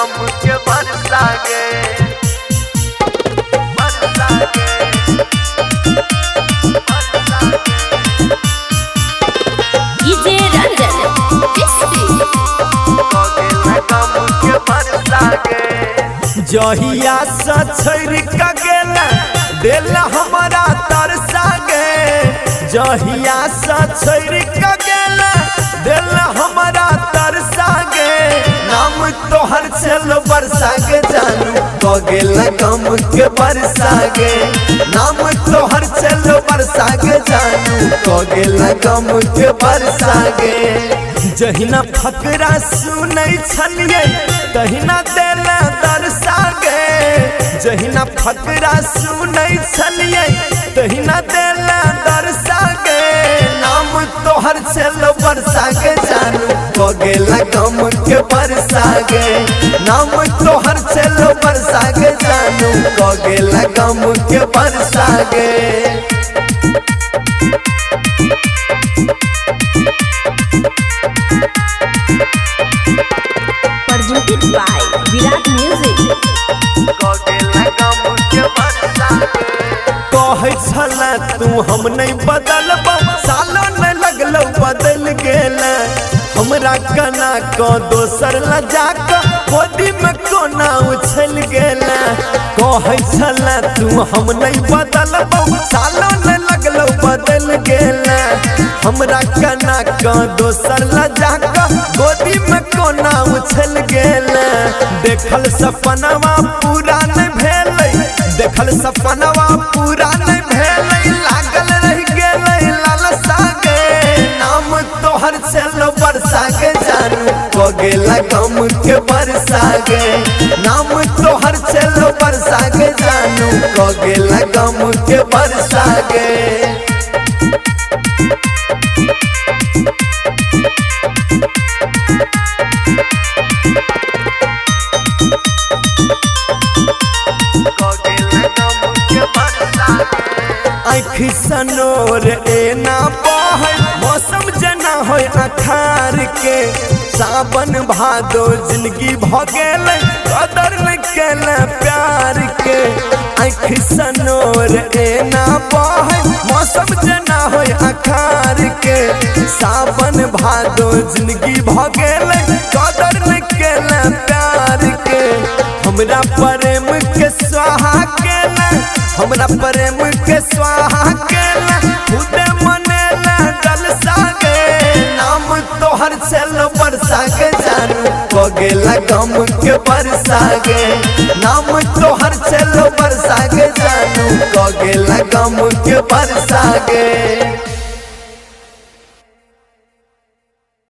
गम के बरसा गे बरसा गे बरसा गे डीजे रंजन किस्ती कगेला गम के बरसा गे जहिया से छोड़ के गेला दिल हमारा तरसा गे जहिया से छोड़ के गेला दिल हमारा तरसा गे नाम तोहर चलो बरसा गे जानू कगेला गम के बरसा गे नाम तोहर चलो बरसा गे जानू कगेला गम के बरसा गे जहिना फकरा सुनै छलिए तहिना दिल दरसा गे जहिना फकरा सुनै छलिए तहिना दिल दरसा गे नाम तोहर चलो बरसा गे जानू कगेला गम के बरसा गे नाम तोहर चलो बरसा गे जानू कगेला गम के बरसा गे presented by Virat Music कगेला गम के बरसा गे कहे छला तू हम नहीं बदलबा सालो न लगलो बदल गेला हमरा कना को दोसर ल जाक गोदी में कोना उछल गेला कहे छला तू हम नहीं बदलबा सालो न लगलो बदल गेला हमरा कना को दोसर ल जाक गोदी में कोना उछल गेला देखल सपनवा पूरा नहीं भेलै देखल सपनवा पूरा नहीं भेलै लागल रह गेलै लालसा गे नाम तोहर चलो बरसा गे जानू कगेला गम के बरसा गे नाम तोहर चलो बरसा गे जानू कगेला गम के बरसा गे कगेला गम के बरसा गे आँखि सनोर एना बहै मौसम जना हो अखार के सावन भादो जिंदगी भ गेलै कदर न केले प्यार के आँखि सनोर एना बहै मौसम जना हो अखार के सावन भादो जिंदगी भ गेलै कदर न केले प्यार के हमरा प्रेम के स्वाहा केला हमरा प्रेम के स्वाहा केला खुदे मनेला जलसा गे नाम तोहर चलो बरसा गे जानू कगेला गम के बरसा गे नाम तोहर चलो बरसा गे जानू कगेला गम के बरसा गे।